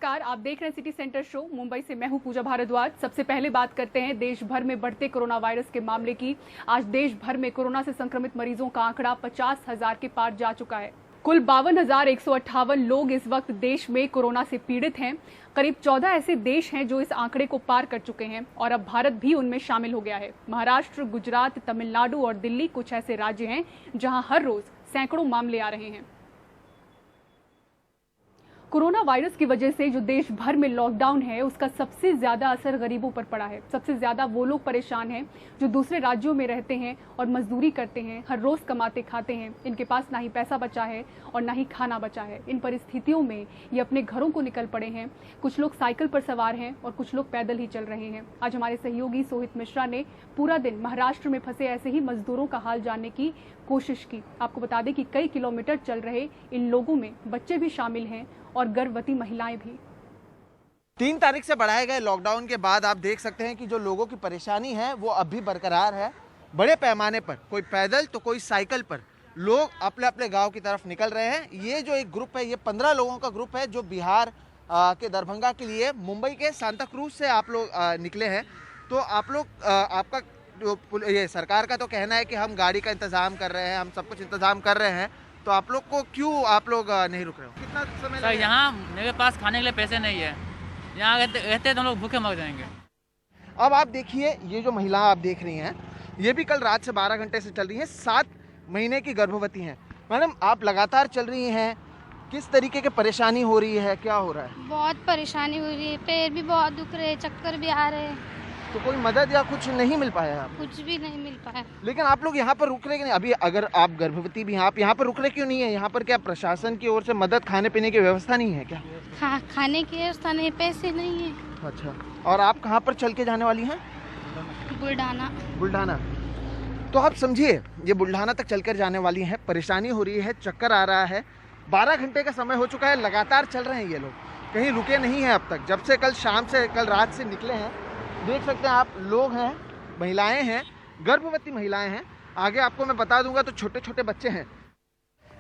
नमस्कार, आप देख रहे हैं सिटी सेंटर शो। मुंबई से मैं हूं पूजा भारद्वाज। सबसे पहले बात करते हैं देश भर में बढ़ते कोरोना वायरस के मामले की। आज देश भर में कोरोना से संक्रमित मरीजों का आंकड़ा 50,000 के पार जा चुका है। कुल 52,158 लोग इस वक्त देश में कोरोना से पीड़ित हैं। करीब 14 ऐसे देश हैं जो इस आंकड़े को पार कर चुके हैं और अब भारत भी उनमें शामिल हो गया है। महाराष्ट्र, गुजरात, तमिलनाडु और दिल्ली कुछ ऐसे राज्य हैं जहां हर रोज सैकड़ों मामले आ रहे हैं। कोरोना वायरस की वजह से जो देश भर में लॉकडाउन है, उसका सबसे ज्यादा असर गरीबों पर पड़ा है। सबसे ज्यादा वो लोग परेशान हैं जो दूसरे राज्यों में रहते हैं और मजदूरी करते हैं, हर रोज कमाते खाते हैं। इनके पास ना ही पैसा बचा है और ना ही खाना बचा है। इन परिस्थितियों में ये अपने घरों को निकल पड़े हैं। कुछ लोग साइकिल पर सवार हैं और कुछ लोग पैदल ही चल रहे हैं। आज हमारे सहयोगी सोहित मिश्रा ने पूरा दिन महाराष्ट्र में फंसे ऐसे ही मजदूरों का हाल जानने की कोशिश की। आपको बता दें कि कई किलोमीटर चल रहे इन लोगों में बच्चे भी शामिल हैं और गर्भवती महिलाएं भी। 3 तारीख से बढ़ाए गए लॉकडाउन के बाद आप देख सकते हैं कि जो लोगों की परेशानी है वो अब भी बरकरार है। बड़े पैमाने पर कोई पैदल तो कोई साइकिल पर लोग अपने अपने गांव की तरफ निकल रहे हैं। ये जो एक ग्रुप है, ये 15 लोगों का ग्रुप है जो बिहार के दरभंगा के लिए मुंबई के सांता क्रूज से आप लोग निकले हैं। तो आप लोग आपका जो ये सरकार का तो कहना है कि हम गाड़ी का इंतजाम कर रहे हैं, हम सब कुछ इंतजाम कर रहे हैं, तो आप लोग को क्यों आप लोग नहीं रुक रहे हो? कितना समय सर यहाँ मेरे पास खाने के लिए पैसे नहीं है। यहाँ रहते तो हम लोग भूखे मर जाएंगे। अब आप देखिए, ये जो महिला आप देख रही हैं, ये भी कल रात से 12 घंटे से चल रही हैं। 7 महीने की गर्भवती हैं। मैडम, आप लगातार चल रही हैं, किस तरीके की परेशानी हो रही है, क्या हो रहा है? बहुत परेशानी हो रही है, पैर भी बहुत दुख रहे, चक्कर भी आ रहे हैं। तो कोई मदद या कुछ नहीं मिल पाया आपको? कुछ भी नहीं मिल पाया। लेकिन आप लोग यहाँ पर रुक रहे कि नहीं? अभी अगर आप गर्भवती भी हैं, आप यहाँ पर रुक रहे क्यों नहीं है? यहाँ पर क्या प्रशासन की ओर से मदद, खाने पीने की व्यवस्था नहीं है क्या? हाँ, खाने की व्यवस्था नहीं, पैसे नहीं है। अच्छा, और आप कहाँ पर चल के जाने वाली हैं? बुल्ढाना। बुल्ढाना। तो आप समझिए, ये बुल्ढाना तक चलकर जाने वाली हैं। परेशानी हो रही है, चक्कर आ रहा है। 12 घंटे का समय हो चुका है, लगातार चल रहे हैं ये लोग, कहीं रुके नहीं हैं अब तक। जब से कल शाम से, कल रात से निकले हैं। देख सकते हैं आप, लोग हैं, महिलाएं हैं, गर्भवती महिलाएं हैं। आगे आपको मैं बता दूंगा तो छोटे छोटे बच्चे हैं।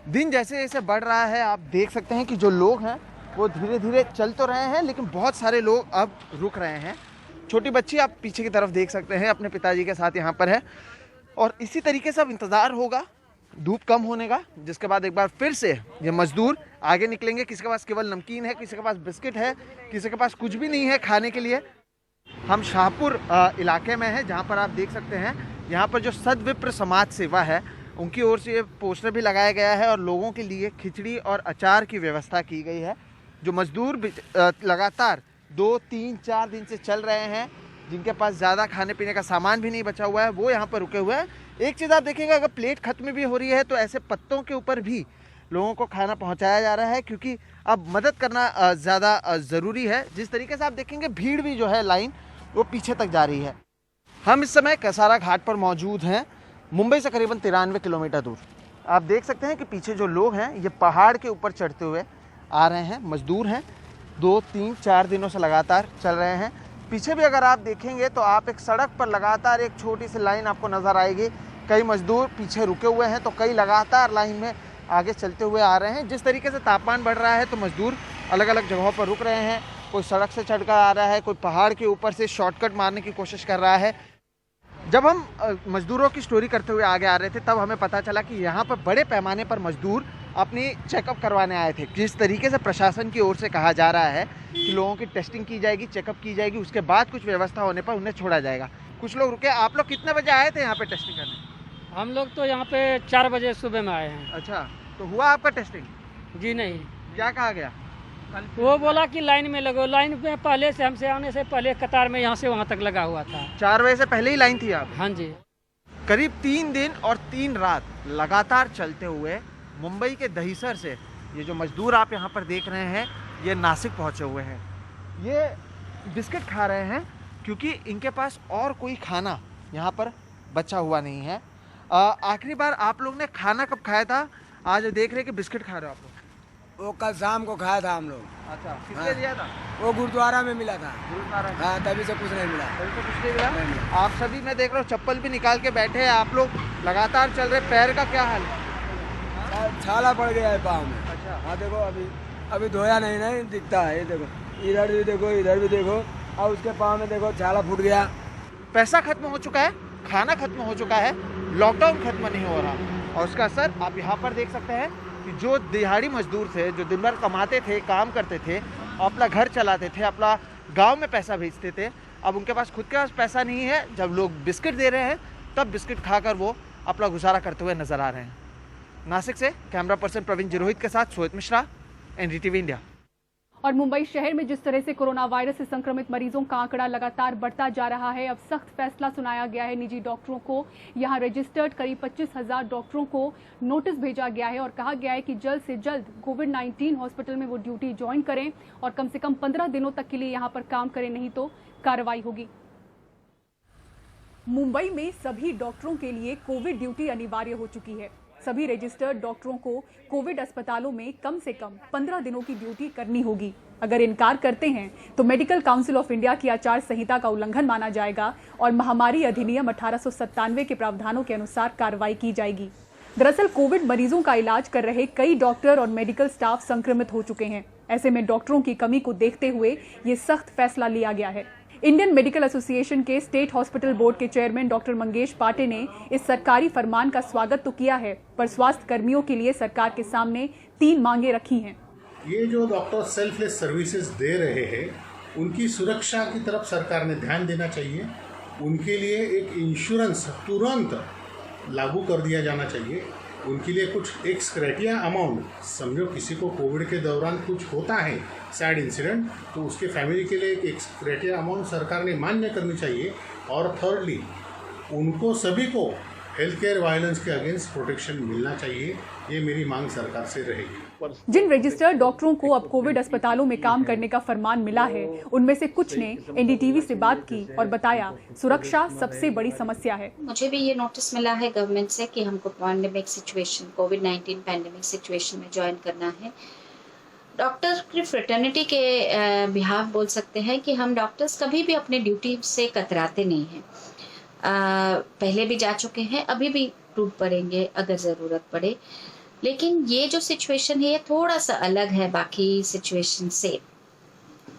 दिन जैसे जैसे बढ़ रहा है, आप देख सकते हैं कि जो लोग हैं वो धीरे धीरे चल तो रहे हैं, लेकिन बहुत सारे लोग अब रुक रहे हैं। छोटी बच्ची आप पीछे की तरफ देख सकते हैं, अपने पिताजी के साथ यहाँ पर है। और इसी तरीके से अब इंतज़ार होगा धूप कम होने का, जिसके बाद एक बार फिर से ये मजदूर आगे निकलेंगे। किसी के पास केवल नमकीन है, किसी के पास बिस्किट है, किसी के पास कुछ भी नहीं है खाने के लिए। हम शाहपुर इलाके में हैं, जहाँ पर आप देख सकते हैं, यहाँ पर जो सदविप्र समाज सेवा है, उनकी ओर से ये पोस्टर भी लगाया गया है और लोगों के लिए खिचड़ी और अचार की व्यवस्था की गई है। जो मजदूर लगातार 2, 3, 4 दिन से चल रहे हैं, जिनके पास ज़्यादा खाने पीने का सामान भी नहीं बचा हुआ है, वो यहाँ पर रुके हुए हैं। एक चीज़ आप देखिएगा, अगर प्लेट खत्म भी हो रही है तो ऐसे पत्तों के ऊपर भी लोगों को खाना पहुंचाया जा रहा है, क्योंकि अब मदद करना ज़्यादा ज़रूरी है। जिस तरीके से आप देखेंगे, भीड़ भी जो है लाइन वो पीछे तक जा रही है। हम इस समय कसारा घाट पर मौजूद हैं, मुंबई से करीबन 93 किलोमीटर दूर। आप देख सकते हैं कि पीछे जो लोग हैं ये पहाड़ के ऊपर चढ़ते हुए आ रहे हैं, मजदूर हैं, 2, 3, 4 दिनों से लगातार चल रहे हैं। पीछे भी अगर आप देखेंगे तो आप एक सड़क पर लगातार एक छोटी सी लाइन आपको नज़र आएगी। कई मजदूर पीछे रुके हुए हैं तो कई लगातार लाइन में आगे चलते हुए आ रहे हैं। जिस तरीके से तापमान बढ़ रहा है तो मजदूर अलग अलग जगहों पर रुक रहे हैं। कोई सड़क से चढ़कर आ रहा है, कोई पहाड़ के ऊपर से शॉर्टकट मारने की कोशिश कर रहा है। जब हम मजदूरों की स्टोरी करते हुए आगे आ रहे थे, तब हमें पता चला कि यहाँ पर बड़े पैमाने पर मजदूर अपनी चेकअप करवाने आए थे। जिस तरीके से प्रशासन की ओर से कहा जा रहा है कि लोगों की टेस्टिंग की जाएगी, चेकअप की जाएगी, उसके बाद कुछ व्यवस्था होने पर उन्हें छोड़ा जाएगा। कुछ लोग रुके। आप लोग कितने बजे आए थे यहाँ पे टेस्टिंग करने? हम लोग तो यहाँ पे 4 बजे सुबह में आए हैं। अच्छा, तो हुआ आपका टेस्टिंग? जी नहीं। क्या कहा गया? वो बोला कि लाइन में लगो। लाइन में पहले से, हमसे आने से पहले कतार में यहाँ से वहाँ तक लगा हुआ था। 4 बजे से पहले ही लाइन थी आप? हाँ जी। करीब 3 दिन और 3 रात लगातार चलते हुए मुंबई के दहीसर से ये जो मजदूर आप यहाँ पर देख रहे हैं, ये नासिक पहुँचे हुए हैं। ये बिस्किट खा रहे हैं क्योंकि इनके पास और कोई खाना यहाँ पर बचा हुआ नहीं है। आखिरी बार आप लोग ने खाना कब खाया था? आज देख रहे हैं कि बिस्किट खा रहे हो आप लोग। वो कल शाम को खाया था हम लोग। अच्छा, किसने दिया था? वो गुरुद्वारा में मिला था। गुरुद्वारा में? हाँ, तभी से कुछ नहीं मिला। तभी से कुछ नहीं मिला? नहीं मिला। आप सभी, मैं देख रहा हूँ, चप्पल भी निकाल के बैठे हैं। आप लोग लगातार चल रहे, पैर का क्या हाल है? छाला पड़ गया है पाँव में। अच्छा। हाँ देखो, अभी धोया नहीं दिखता है, ये देखो। इधर भी देखो, इधर भी देखो, और उसके पाँव में देखो छाला फूट गया। पैसा खत्म हो चुका है, खाना खत्म हो चुका है, लॉकडाउन खत्म नहीं हो रहा। और उसका असर आप यहाँ पर देख सकते हैं कि जो दिहाड़ी मजदूर थे, जो दिन भर कमाते थे, काम करते थे, अपना घर चलाते थे, अपना गांव में पैसा भेजते थे, अब उनके पास खुद के पास पैसा नहीं है। जब लोग बिस्किट दे रहे हैं तब बिस्किट खाकर वो अपना गुजारा करते हुए नजर आ रहे हैं। नासिक से कैमरा पर्सन प्रवीण जिरोहित के साथ सोहित मिश्रा, एनडीटीवी इंडिया। और मुंबई शहर में जिस तरह से कोरोना वायरस से संक्रमित मरीजों का आंकड़ा लगातार बढ़ता जा रहा है, अब सख्त फैसला सुनाया गया है निजी डॉक्टरों को। यहां रजिस्टर्ड करीब 25,000 डॉक्टरों को नोटिस भेजा गया है और कहा गया है कि जल्द से जल्द कोविड-19 हॉस्पिटल में वो ड्यूटी ज्वाइन करें और कम से कम 15 दिनों तक के लिए यहां पर काम करें, नहीं तो कार्रवाई होगी। मुंबई में सभी डॉक्टरों के लिए कोविड ड्यूटी अनिवार्य हो चुकी है। सभी रजिस्टर्ड डॉक्टरों को कोविड अस्पतालों में कम से कम 15 दिनों की ड्यूटी करनी होगी। अगर इनकार करते हैं तो मेडिकल काउंसिल ऑफ इंडिया की आचार संहिता का उल्लंघन माना जाएगा और महामारी अधिनियम 1897 के प्रावधानों के अनुसार कार्रवाई की जाएगी। दरअसल कोविड मरीजों का इलाज कर रहे कई डॉक्टर और मेडिकल स्टाफ संक्रमित हो चुके हैं। ऐसे में डॉक्टरों की कमी को देखते हुए ये सख्त फैसला लिया गया है। इंडियन मेडिकल एसोसिएशन के स्टेट हॉस्पिटल बोर्ड के चेयरमैन डॉक्टर मंगेश पाटे ने इस सरकारी फरमान का स्वागत तो किया है, पर स्वास्थ्य कर्मियों के लिए सरकार के सामने 3 मांगे रखी हैं। ये जो डॉक्टर सेल्फलेस सर्विसेज दे रहे हैं, उनकी सुरक्षा की तरफ सरकार ने ध्यान देना चाहिए। उनके लिए एक इंश्योरेंस तुरंत लागू कर दिया जाना चाहिए। उनके लिए कुछ एक्स क्राइटेरिया अमाउंट, समझो किसी को कोविड के दौरान कुछ होता है सैड इंसिडेंट, तो उसके फैमिली के लिए एक एक्स क्राइटेरिया अमाउंट सरकार ने मान्य करनी चाहिए। और थर्डली, उनको सभी को हेल्थ केयर वायलेंस के अगेंस्ट प्रोटेक्शन मिलना चाहिए। ये मेरी मांग सरकार से रहेगी। जिन रजिस्टर्ड डॉक्टरों को अब कोविड अस्पतालों में काम करने का फरमान मिला है, उनमें से कुछ ने एनडीटीवी से बात की और बताया सुरक्षा सबसे बड़ी समस्या है। मुझे भी ये नोटिस मिला है गवर्नमेंट से कि हमको पैंडेमिक सिचुएशन, कोविड-19 पैंडेमिक सिचुएशन में ज्वाइन करना है। डॉक्टर की फ्रेटर्निटी के बिहाफ बोल सकते हैं कि हम डॉक्टर्स कभी भी अपने ड्यूटी से कतराते नहीं हैं। पहले भी जा चुके हैं, अभी भी टूट पड़ेंगे अगर ज़रूरत पड़े। लेकिन ये जो सिचुएशन है ये थोड़ा सा अलग है बाकी सिचुएशन से।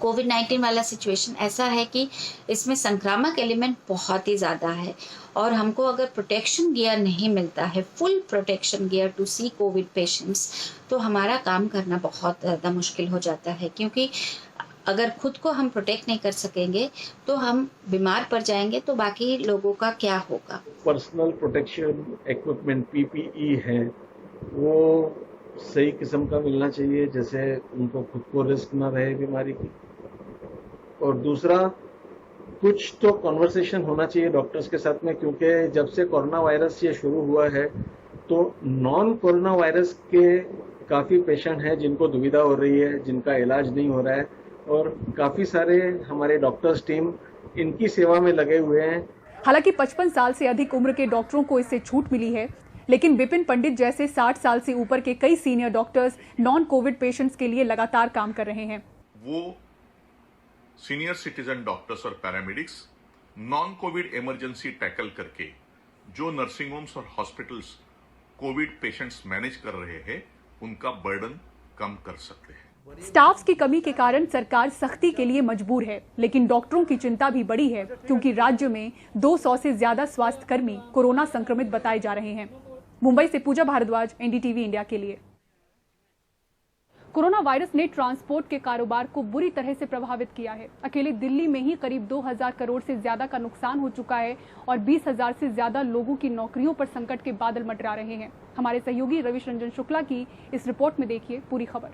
कोविड-19 वाला सिचुएशन ऐसा है कि इसमें संक्रामक एलिमेंट बहुत ही ज़्यादा है और हमको अगर प्रोटेक्शन गियर नहीं मिलता है, full protection gear to see Covid patients, तो हमारा काम करना बहुत ज़्यादा मुश्किल हो जाता है। क्योंकि अगर खुद को हम प्रोटेक्ट नहीं कर सकेंगे तो हम बीमार पड़ जाएंगे, तो बाकी लोगों का क्या होगा। पर्सनल प्रोटेक्शन इक्विपमेंट PPE है, वो सही किस्म का मिलना चाहिए, जैसे उनको खुद को रिस्क ना रहे बीमारी की। और दूसरा, कुछ तो कन्वर्सेशन होना चाहिए डॉक्टर्स के साथ में, क्योंकि जब से कोरोना वायरस ये शुरू हुआ है तो नॉन कोरोना वायरस के काफ़ी पेशेंट हैं जिनको दुविधा हो रही है, जिनका इलाज नहीं हो रहा है, और काफ़ी सारे हमारे डॉक्टर्स टीम इनकी सेवा में लगे हुए हैं। हालांकि 55 साल से अधिक उम्र के डॉक्टरों को इससे छूट मिली है, लेकिन विपिन पंडित जैसे 60 साल से ऊपर के कई senior doctors non Covid patients के लिए लगातार काम कर रहे हैं। वो सीनियर सिटीजन डॉक्टर्स और paramedics non Covid emergency tackle करके जो नर्सिंग होम्स और हॉस्पिटल्स कोविड पेशेंट्स मैनेज कर रहे हैं, उनका बर्डन कम कर सकते हैं। स्टाफ की कमी के कारण सरकार सख्ती के लिए मजबूर है, लेकिन डॉक्टरों की चिंता भी बड़ी है क्योंकि राज्य में 200 से ज्यादा स्वास्थ्य कर्मी कोरोना संक्रमित बताए जा रहे हैं। मुंबई से पूजा भारद्वाज, एनडीटीवी इंडिया के लिए। कोरोना वायरस ने ट्रांसपोर्ट के कारोबार को बुरी तरह से प्रभावित किया है। अकेले दिल्ली में ही करीब 2000 करोड़ से ज्यादा का नुकसान हो चुका है और 20,000 से ज्यादा लोगों की नौकरियों पर संकट के बादल मंडरा रहे हैं। हमारे सहयोगी रविश रंजन शुक्ला की इस रिपोर्ट में देखिए पूरी खबर।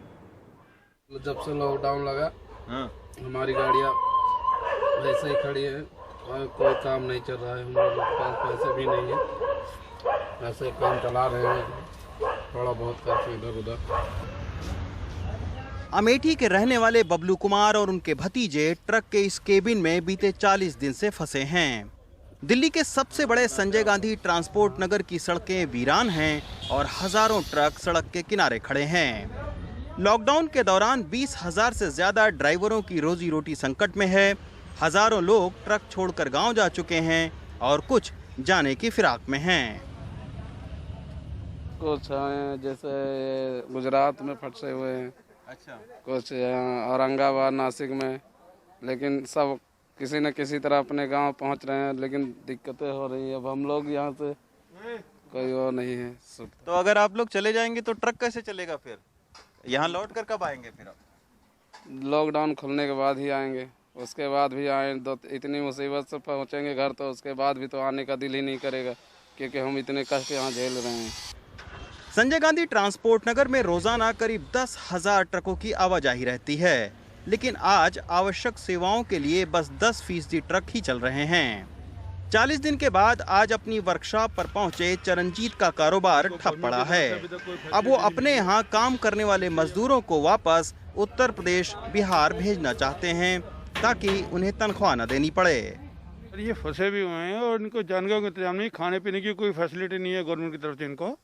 जब से लॉकडाउन लगा हमारी गाड़ियाँ वैसे ही खड़ी है, कोई काम नहीं चल रहा है, हमारे पास पैसे भी नहीं है, ऐसे काम चला रहे हैं, थोड़ा बहुत करके इधर उधर। अमेठी के रहने वाले बबलू कुमार और उनके भतीजे ट्रक के इस केबिन में बीते 40 दिन से फंसे हैं। दिल्ली के सबसे बड़े संजय गांधी ट्रांसपोर्ट नगर की सड़कें वीरान हैं और हजारों ट्रक सड़क के किनारे खड़े हैं। लॉकडाउन के दौरान 20,000 से ज्यादा ड्राइवरों की रोजी रोटी संकट में है। हजारों लोग ट्रक छोड़कर गांव जा चुके हैं और कुछ जाने की फिराक में हैं। कुछ जैसे गुजरात में फंसे हुए हैं, अच्छा, कुछ यहाँ औरंगाबाद, नासिक में, लेकिन सब किसी न किसी तरह अपने गांव पहुंच रहे हैं, लेकिन दिक्कतें हो रही है। अब हम लोग यहाँ से कोई और नहीं है। तो अगर आप लोग चले जाएंगे तो ट्रक कैसे चलेगा फिर? यहाँ लौट कर कब आएंगे फिर आप? लॉकडाउन खुलने के बाद ही आएंगे, उसके बाद भी आए तो इतनी मुसीबत से पहुँचेंगे घर, तो उसके बाद भी तो आने का दिल ही नहीं करेगा, क्योंकि हम इतने कष्ट यहाँ झेल रहे हैं। संजय गांधी ट्रांसपोर्ट नगर में रोजाना करीब 10,000 ट्रकों की आवाजाही रहती है, लेकिन आज आवश्यक सेवाओं के लिए बस 10% ट्रक ही चल रहे हैं। 40 दिन के बाद आज अपनी वर्कशॉप पर पहुंचे चरणजीत का कारोबार ठप पड़ा है। अब वो अपने यहाँ काम करने वाले मजदूरों को वापस उत्तर प्रदेश, बिहार भेजना चाहते हैं ताकि उन्हें तनख्वाह न देनी पड़े। ये फंसे भी हुए हैं और इनको जानकारी का इंतजाम नहीं, खाने पीने की कोई फैसिलिटी नहीं है गवर्नमेंट की तरफ से। इनको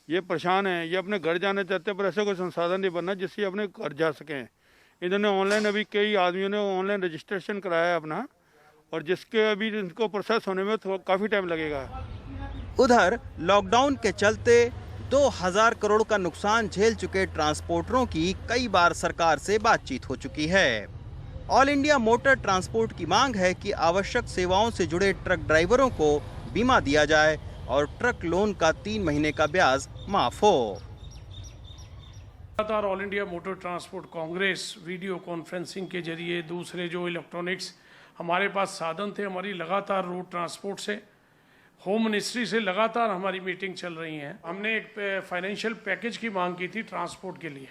ये परेशान है, ये अपने घर जाना चाहते हैं पर ऐसा कोई संसाधन नहीं बनना जिससे अपने घर जा सकें। इन्होंने ऑनलाइन अभी कई आदमियों ने ऑनलाइन रजिस्ट्रेशन कराया है अपना, और जिसके अभी इनको प्रोसेस होने में काफ़ी टाइम लगेगा। उधर लॉकडाउन के चलते 2000 करोड़ का नुकसान झेल चुके ट्रांसपोर्टरों की कई बार सरकार से बातचीत हो चुकी है। ऑल इंडिया मोटर ट्रांसपोर्ट की मांग है कि आवश्यक सेवाओं से जुड़े ट्रक ड्राइवरों को बीमा दिया जाए और ट्रक लोन का 3 महीने का ब्याज माफ हो। लगातार all India motor transport Congress video conferencing के जरिए दूसरे जो इलेक्ट्रॉनिक्स हमारे पास साधन थे, हमारी लगातार रोड ट्रांसपोर्ट से, होम मिनिस्ट्री से लगातार हमारी मीटिंग चल रही है। हमने एक फाइनेंशियल पैकेज की मांग की थी ट्रांसपोर्ट के लिए,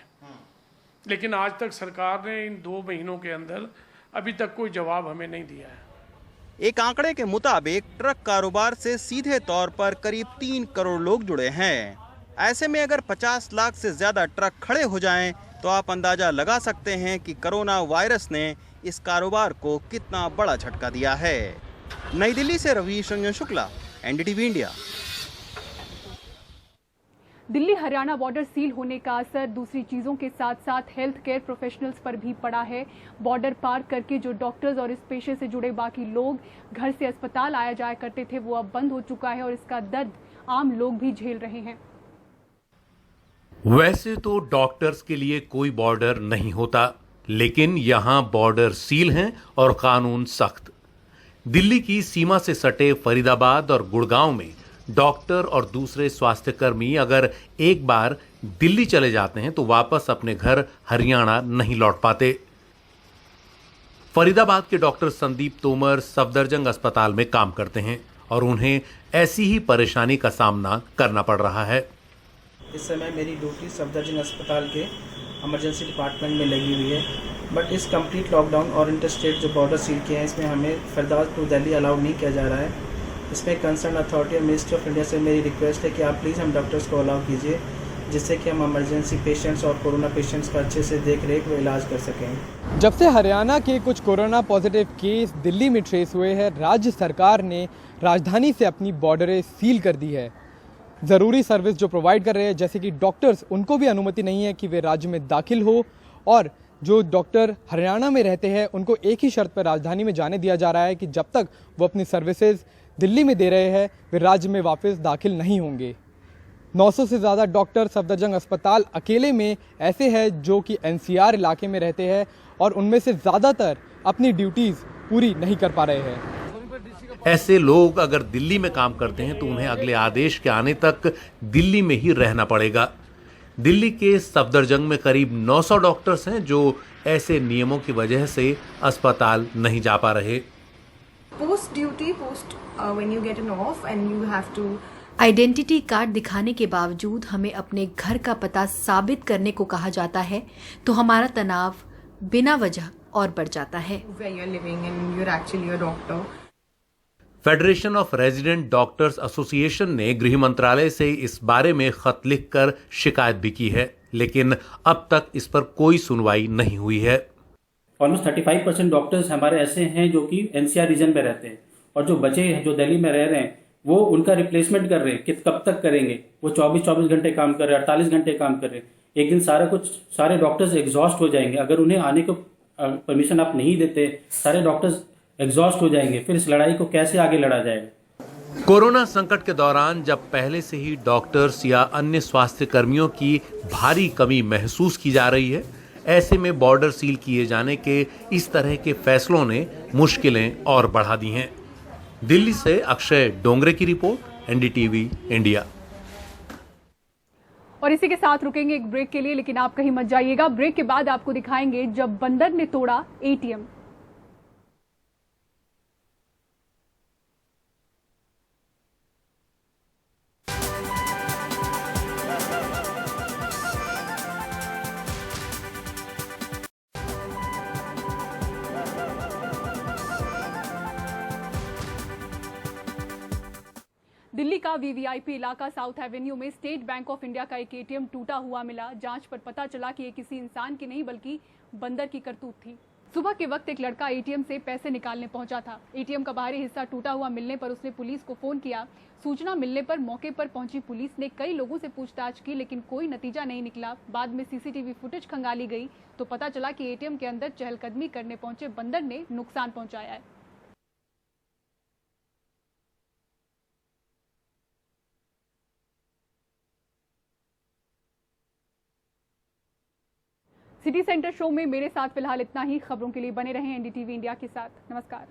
लेकिन आज तक सरकार ने इन 2 महीनों के अंदर अभी तक कोई जवाब हमें नहीं दिया है। एक आंकड़े के मुताबिक ट्रक कारोबार से सीधे तौर पर करीब 3 करोड़ लोग जुड़े हैं। ऐसे में अगर 50 लाख से ज्यादा ट्रक खड़े हो जाएं, तो आप अंदाजा लगा सकते हैं कि कोरोना वायरस ने इस कारोबार को कितना बड़ा झटका दिया है। नई दिल्ली से Ravish Ranjan Shukla, NDTV India. Delhi Haryana border seal होने का असर दूसरी चीज़ों के साथ साथ हेल्थ केयर प्रोफेशनल्स पर भी पड़ा है। बॉर्डर पार करके जो डॉक्टर्स और इस पेशे से जुड़े बाकी लोग घर से अस्पताल आया जाया करते थे, वो अब बंद हो चुका है और इसका दर्द आम लोग भी झेल रहे हैं। वैसे तो डॉक्टर्स के लिए कोई बॉर्डर नहीं होता, लेकिन यहां बॉर्डर सील हैं और कानून सख्त। दिल्ली की सीमा से सटे फरीदाबाद और गुड़गांव में डॉक्टर और दूसरे स्वास्थ्यकर्मी अगर एक बार दिल्ली चले जाते हैं तो वापस अपने घर हरियाणा नहीं लौट पाते। फरीदाबाद के डॉक्टर संदीप तोमर सफदरजंग अस्पताल में काम करते हैं और उन्हें ऐसी ही परेशानी का सामना करना पड़ रहा है। इस समय मेरी ड्यूटी सफदरजंग अस्पताल के इमरजेंसी डिपार्टमेंट में लगी हुई है, बट इस कंप्लीट लॉकडाउन और इंटरस्टेट जो बॉर्डर सील किए हैं, इसमें हमें फरीदाबाद टू दिल्ली अलाउ नहीं किया जा रहा है। इसमें कंसर्न अथॉरिटी और मिनिस्ट्री ऑफ इंडिया से मेरी रिक्वेस्ट है कि आप प्लीज़ हम डॉक्टर्स को अलाउ कीजिए, जिससे कि हम इमरजेंसी पेशेंट्स और कोरोना पेशेंट्स का अच्छे से देख रेख व इलाज कर सकें। जब से हरियाणा के कुछ कोरोना पॉजिटिव केस दिल्ली में ट्रेस हुए हैं, राज्य सरकार ने राजधानी से अपनी बॉर्डरें सील कर दी है। ज़रूरी सर्विस जो प्रोवाइड कर रहे हैं, जैसे कि डॉक्टर्स, उनको भी अनुमति नहीं है कि वे राज्य में दाखिल हो, और जो डॉक्टर हरियाणा में रहते हैं उनको एक ही शर्त पर राजधानी में जाने दिया जा रहा है कि जब तक वो अपनी सर्विसेज दिल्ली में दे रहे हैं, वे राज्य में वापस दाखिल नहीं होंगे। 900 से ज़्यादा डॉक्टर सफदरजंग अस्पताल अकेले में ऐसे हैं जो कि एनसीआर इलाके में रहते हैं, और उनमें से ज़्यादातर अपनी ड्यूटीज़ पूरी नहीं कर पा रहे हैं। ऐसे लोग अगर दिल्ली में काम करते हैं तो उन्हें अगले आदेश के आने तक दिल्ली में ही रहना पड़ेगा। दिल्ली के सफदरजंग में करीब 900 डॉक्टर्स हैं जो ऐसे नियमों की वजह से अस्पताल नहीं जा पा रहे। Post duty, post when you get an off and you have to identity card दिखाने के बावजूद हमें अपने घर का पता साबित करने को कहा जाता है, तो हमारा तनाव बिना वजह और बढ़ जाता है। where you're living and you're actually a doctor. Federation of resident doctors association ने गृह मंत्रालय से इस बारे में खत लिखकर शिकायत भी की है, लेकिन अब तक इस पर कोई सुनवाई नहीं हुई है। ऑलमोस्ट 35% डॉक्टर्स हमारे ऐसे हैं जो कि एनसीआर रीजन में रहते हैं, और जो बचे हैं जो दिल्ली में रह रहे हैं वो उनका रिप्लेसमेंट कर रहे हैं कि कब तक करेंगे। वो 24 घंटे काम कर रहे हैं, 48 घंटे काम कर रहे हैं। एक दिन सारे डॉक्टर्स एग्जॉस्ट हो जाएंगे। अगर उन्हें आने को परमिशन आप नहीं देते, सारे डॉक्टर्स एग्जॉस्ट हो जाएंगे। फिर इस लड़ाई को कैसे आगे लड़ा जाएगा? कोरोना संकट के दौरान जब पहले से ही डॉक्टर्स या अन्य स्वास्थ्य कर्मियों की भारी कमी महसूस की जा रही है, ऐसे में बॉर्डर सील किए जाने के इस तरह के फैसलों ने मुश्किलें और बढ़ा दी हैं। दिल्ली से अक्षय डोंगरे की रिपोर्ट, एनडीटीवी इंडिया। और इसी के साथ रुकेंगे एक ब्रेक के लिए, लेकिन आप कहीं मत जाइएगा। ब्रेक के बाद आपको दिखाएंगे जब बंदर ने तोड़ा एटीएम। दिल्ली का वीवीआईपी इलाका साउथ एवेन्यू में स्टेट बैंक ऑफ इंडिया का एक एटीएम टूटा हुआ मिला। जांच पर पता चला कि ये किसी इंसान की नहीं बल्कि बंदर की करतूत थी। सुबह के वक्त एक लड़का एटीएम से पैसे निकालने पहुंचा था। एटीएम का बाहरी हिस्सा टूटा हुआ मिलने पर उसने पुलिस को फोन किया। सूचना मिलने पर मौके पर पहुंची पुलिस ने कई लोगों से पूछताछ की, लेकिन कोई नतीजा नहीं निकला। बाद में सीसीटीवी फुटेज खंगाली गई तो पता चला कि एटीएम के अंदर चहलकदमी करने पहुंचे बंदर ने नुकसान पहुंचाया है। सिटी सेंटर शो में मेरे साथ फिलहाल इतना ही। खबरों के लिए बने रहें एनडीटीवी इंडिया के साथ। नमस्कार।